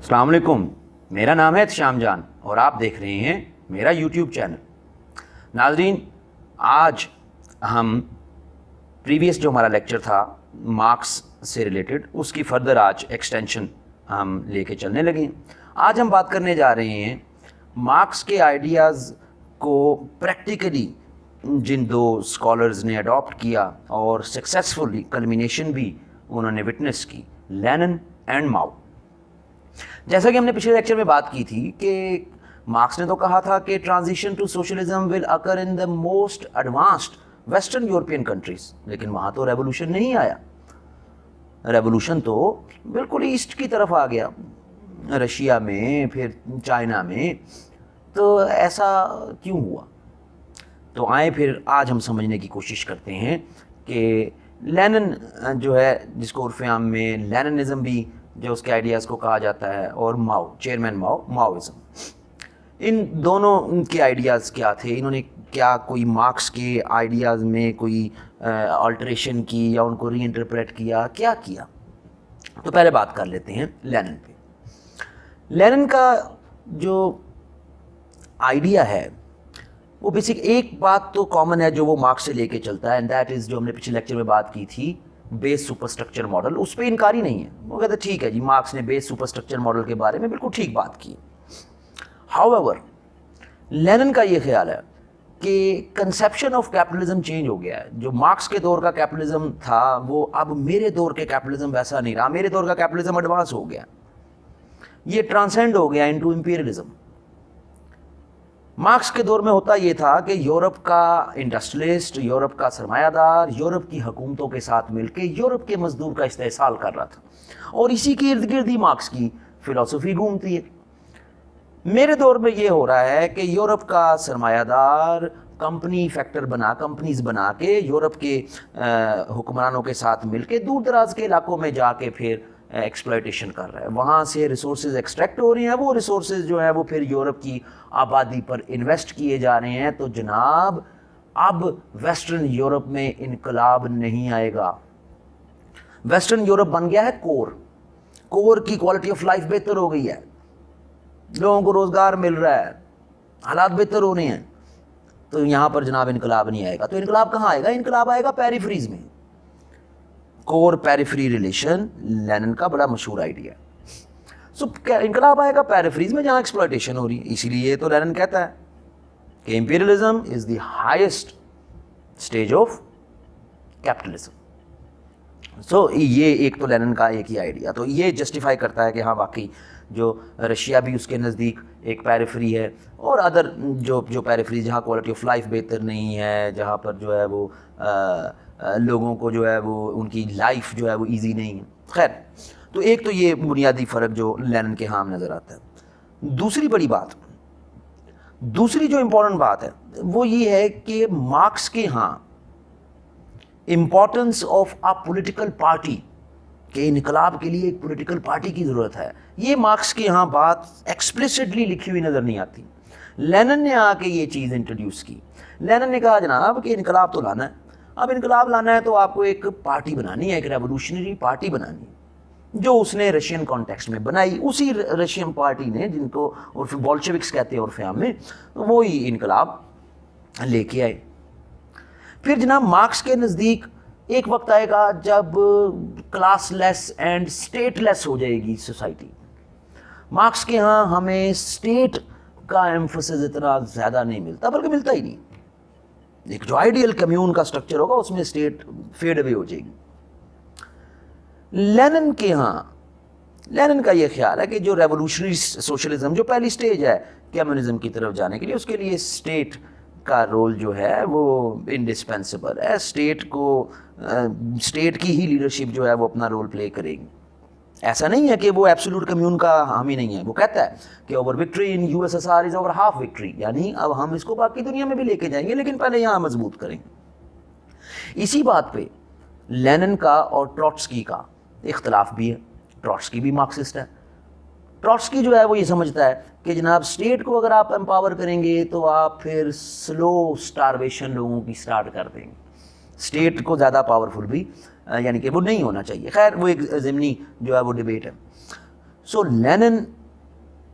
السلام علیکم، میرا نام ہے احتشام جان اور آپ دیکھ رہے ہیں میرا یوٹیوب چینل۔ ناظرین، آج ہم پریویس جو ہمارا لیکچر تھا مارکس سے ریلیٹڈ، اس کی فردر آج ایکسٹینشن ہم لے کے چلنے لگے ہیں۔ آج ہم بات کرنے جا رہے ہیں مارکس کے آئیڈیاز کو پریکٹیکلی جن دو اسکالرز نے اڈاپٹ کیا اور سکسیزفلی کلمینیشن بھی انہوں نے وٹنس کی، لینن اینڈ ماؤ۔ جیسا کہ ہم نے پچھلے لیکچر میں بات کی تھی کہ مارکس نے تو کہا تھا کہ transition to socialism will occur in the most advanced western European countries, لیکن وہاں تو ریولوشن نہیں آیا۔ ریولوشن تو بالکل ایسٹ کی طرف آ گیا، رشیا میں، پھر چائنا میں۔ تو ایسا کیوں ہوا؟ تو آئیں پھر آج ہم سمجھنے کی کوشش کرتے ہیں کہ لینن جو ہے، جس کو عرف عام میں لیننزم بھی جو اس کے آئیڈیاز کو کہا جاتا ہے، اور ماؤ، چیئرمین ماؤ، ماؤزم، ان دونوں کے آئیڈیاز کیا تھے؟ انہوں نے کیا کوئی مارکس کے آئیڈیاز میں کوئی آلٹریشن کی یا ان کو ری انٹرپریٹ کیا کیا؟ تو پہلے بات کر لیتے ہیں لینن پہ۔ لینن کا جو آئیڈیا ہے وہ بیسک ایک بات تو کامن ہے جو وہ مارکس سے لے کے چلتا ہے، اینڈ دیٹ از جو ہم نے پچھلے لیکچر میں بات کی تھی، بیس سپر اسٹرکچر ماڈل۔ اس پہ انکاری نہیں ہے، وہ کہتے ہیں ٹھیک ہے جی، مارکس نے بیس سپر اسٹرکچر ماڈل کے بارے میں بالکل ٹھیک بات کی۔ ہاؤ ایور، لینن کا یہ خیال ہے کہ کنسیپشن آف کیپٹلزم چینج ہو گیا ہے۔ جو مارکس کے دور کا کیپٹلزم تھا وہ اب میرے دور کے کیپٹلزم ویسا نہیں رہا۔ میرے دور کا کیپٹلزم ایڈوانس ہو گیا، یہ ٹرانسینڈ ہو گیا انٹو امپیریلزم۔ مارکس کے دور میں ہوتا یہ تھا کہ یورپ کا انڈسٹریلسٹ، یورپ کا سرمایہ دار یورپ کی حکومتوں کے ساتھ مل کے یورپ کے مزدور کا استحصال کر رہا تھا، اور اسی کے ارد گرد ہی مارکس کی فلسفی گھومتی ہے۔ میرے دور میں یہ ہو رہا ہے کہ یورپ کا سرمایہ دار کمپنی فیکٹر بنا، کمپنیز بنا کے یورپ کے حکمرانوں کے ساتھ مل کے دور دراز کے علاقوں میں جا کے پھر ایکسپلائٹیشن کر رہا ہے، وہاں سے ریسورسز ایکسٹریکٹ ہو رہی ہیں، وہ ریسورسز جو ہیں وہ پھر یورپ کی آبادی پر انویسٹ کیے جا رہے ہیں۔ تو جناب اب ویسٹرن یورپ میں انقلاب نہیں آئے گا۔ ویسٹرن یورپ بن گیا ہے کور کی کوالٹی آف لائف بہتر ہو گئی ہے، لوگوں کو روزگار مل رہا ہے، حالات بہتر ہو رہے ہیں، تو یہاں پر جناب انقلاب نہیں آئے گا۔ تو انقلاب کہاں آئے گا؟ انقلاب آئے گا پیریفریز میں۔ کور پیریفری ریلیشن لینن کا بڑا مشہور آئیڈیا ہے۔ انقلاب آئے گا پیریفریز میں جہاں ایکسپلائٹیشن ہو رہی ہے۔ اسی لیے تو لینن کہتا ہے کہ imperialism is the highest stage of capitalism. So یہ ایک تو لینن کا ایک ہی آئیڈیا، تو یہ جسٹیفائی کرتا ہے کہ ہاں واقعی جو رشیا بھی اس کے نزدیک ایک پیریفری ہے، اور ادر جو پیریفری جہاں کوالٹی آف لائف بہتر نہیں ہے، جہاں پر جو ہے وہ لوگوں کو جو ہے وہ ان کی لائف جو ہے وہ ایزی نہیں ہے۔ خیر، تو ایک تو یہ بنیادی فرق جو لینن کے ہاں نظر آتا ہے۔ دوسری بڑی بات، دوسری جو امپورٹنٹ بات ہے وہ یہ ہے کہ مارکس کے ہاں importance of a political party, کہ انقلاب کے لیے ایک پولیٹیکل پارٹی کی ضرورت ہے، یہ مارکس کے ہاں بات ایکسپلیسٹلی لکھی ہوئی نظر نہیں آتی۔ لینن نے آ کے یہ چیز انٹروڈیوس کی۔ لینن نے کہا جناب کہ انقلاب تو لانا ہے، اب انقلاب لانا ہے تو آپ کو ایک پارٹی بنانی ہے، ایک ریولوشنری پارٹی بنانی ہے، جو اس نے رشین کانٹیکسٹ میں بنائی۔ اسی رشین پارٹی نے، جن کو عرف بولشوکس کہتے ہیں عرف عام میں، وہی انقلاب لے کے آئے۔ پھر جناب مارکس کے نزدیک ایک وقت آئے گا جب کلاس لیس اینڈ اسٹیٹ لیس ہو جائے گی سوسائٹی۔ مارکس کے ہاں ہمیں اسٹیٹ کا ایمفسس اتنا زیادہ نہیں ملتا، بلکہ ملتا ہی نہیں۔ ایک جو آئیڈیل کمیون کا سٹرکچر ہوگا اس میں اسٹیٹ فیڈ اوے ہو جائے گی۔ لینن کے ہاں، لینن کا یہ خیال ہے کہ جو ریولوشنری سوشلزم جو پہلی سٹیج ہے کمیونزم کی طرف جانے کے لیے، اس کے لیے اسٹیٹ کا رول جو ہے وہ انڈسپینسبل ہے۔ اسٹیٹ کی ہی لیڈرشپ جو ہے وہ اپنا رول پلے کرے گی۔ ایسا نہیں ہے کہ وہ ایبسولوٹ کمیون کا حامی نہیں ہے، وہ کہتا ہے کہ اوور وکٹری ان یو ایس ایس آر از اوور ہاف وکٹری، یعنی اب ہم اس کو باقی دنیا میں بھی لے کے جائیں گے لیکن پہلے یہاں مضبوط کریں گے۔ اسی بات پہ لینن کا اور ٹروٹسکی کا اختلاف بھی ہے۔ ٹروٹسکی بھی مارکسسٹ ہے۔ ٹروٹسکی جو ہے وہ یہ سمجھتا ہے کہ جناب اسٹیٹ کو اگر آپ امپاور کریں گے تو آپ پھر سلو سٹارویشن لوگوں کی سٹارٹ کر دیں گے۔ اسٹیٹ کو زیادہ پاورفل بھی یعنی کہ وہ نہیں ہونا چاہیے۔ خیر وہ ایک ضمنی جو ہے وہ ڈبیٹ ہے۔ سو لینن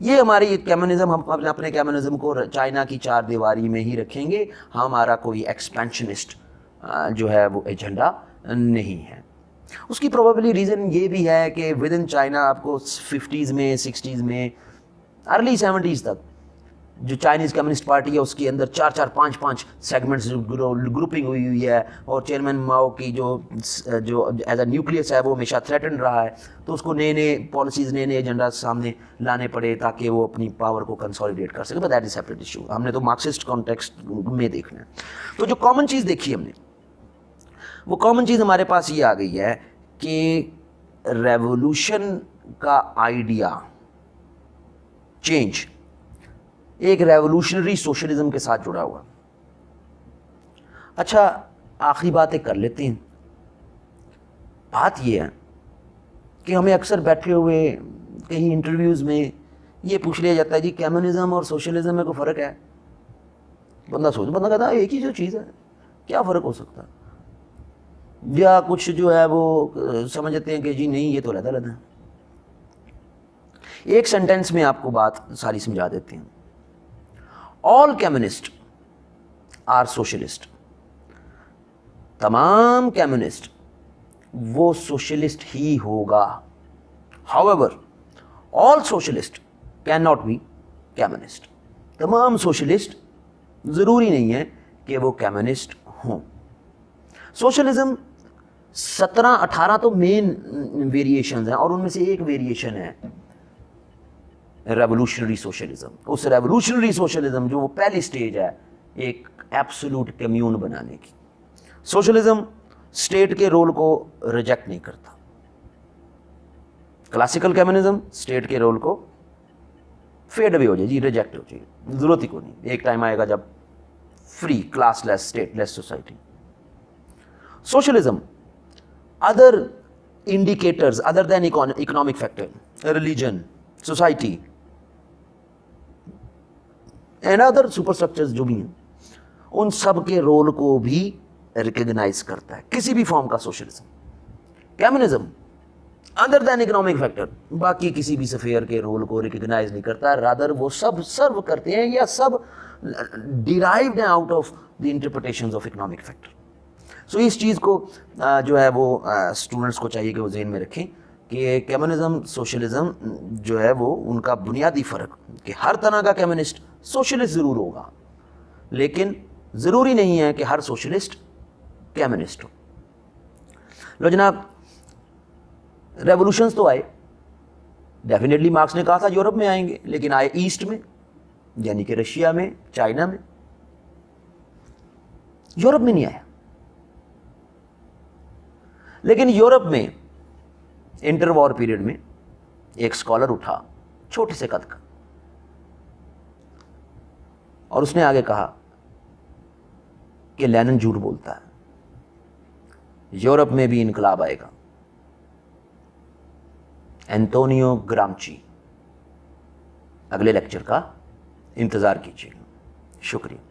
یہ ہماری کمیونزم، ہم اپنے کمیونزم کو چائنا کی چار دیواری میں ہی رکھیں گے، ہمارا کوئی ایکسپینشنسٹ جو ہے وہ ایجنڈا نہیں ہے. اس کی پروبیبلی ریزن یہ بھی ہے کہ ود ان چائنا آپ کو 50s میں 60s میں ارلی 70s تک جو چائنیز کمیونسٹ پارٹی ہے اس کے اندر 4 5 سیگمنٹس گروپنگ ہوئی ہے، اور چیئرمین ماؤ کی جو ایز اے نیوکلیس ہے وہ ہمیشہ تھریٹن رہا ہے، تو اس کو نئے پالیسیز نئے ایجنڈا سامنے لانے پڑے تاکہ وہ اپنی پاور کو کنسالیڈیٹ کر سکے. But that is separate issue, ہم نے تو مارکسسٹ کانٹیکسٹ میں دیکھنا ہے. تو جو کامن چیز دیکھی ہم نے، وہ کامن چیز ہمارے پاس یہ آ گئی ہے کہ ریولوشن کا آئیڈیا چینج ایک ریولوشنری سوشلزم کے ساتھ جڑا ہوا. اچھا آخری باتیں کر لیتے ہیں. بات یہ ہے کہ ہمیں اکثر بیٹھے ہوئے کہیں انٹرویوز میں یہ پوچھ لیا جاتا ہے جی کمیونزم اور سوشلزم میں کوئی فرق ہے؟ بندہ کہتا ہے ایک ہی جو چیز ہے، کیا فرق ہو سکتا ہے؟ یا کچھ جو ہے وہ سمجھتے ہیں کہ جی نہیں یہ تو علیحدہ علیحدہ ہے. ایک سینٹینس میں آپ کو بات ساری سمجھا دیتے ہیں. آل کمیونسٹ آر سوشلسٹ. تمام کمیونسٹ وہ سوشلسٹ ہی ہوگا. however all socialist cannot be communist. تمام سوشلسٹ ضروری نہیں ہے کہ وہ کمیونسٹ ہوں. سوشلزم 17-18 تو مین ویریشنز ہیں، اور ان میں سے ایک ویریشن ہے ریولوشنری سوشلزم. اس ریولوشنری سوشلزم جو وہ پہلی سٹیج ہے ایک ایبسولوٹ کمیون بنانے کی. سوشلزم اسٹیٹ کے رول کو ریجیکٹ نہیں کرتا. کلاسیکل کمیونزم اسٹیٹ کے رول کو فیڈ اوے ہو جائے جی، ریجیکٹ ہو جائے، ضرورت ہی کو نہیں. ایک ٹائم آئے گا جب free classless stateless society. Socialism other indicators other than economic factor, religion, society and other superstructures جو بھی ہیں، ان سب کے رول کو بھی ریکگنائز کرتا ہے کسی بھی فارم کا socialism. Communism other than economic factor باقی کسی بھی سفیر کے رول کو ریکگنائز نہیں کرتا، رادر وہ سب سرو کرتے ہیں یا سب ڈیرائیوڈ ہیں out of the interpretations of economic factor. So اس چیز کو جو ہے وہ اسٹوڈنٹس کو چاہیے کہ وہ ذہن میں رکھیں کہ کمیونزم سوشلزم جو ہے وہ ان کا بنیادی فرق کہ ہر طرح کا کمیونسٹ سوشلسٹ ضرور ہوگا، لیکن ضروری نہیں ہے کہ ہر سوشلسٹ کمیونسٹ ہو. لو جناب، ریولوشنز تو آئے، ڈیفینیٹلی مارکس نے کہا تھا یورپ میں آئیں گے، لیکن آئے ایسٹ میں، یعنی کہ رشیا میں، چائنا میں. یورپ میں نہیں آیا. لیکن یورپ میں انٹر وار پیریڈ میں ایک اسکالر اٹھا چھوٹے سے قد کا، اور اس نے آگے کہا کہ لینن جھوٹ بولتا ہے، یورپ میں بھی انقلاب آئے گا. اینٹونیو گرامچی. اگلے لیکچر کا انتظار کیجیے گا. شکریہ.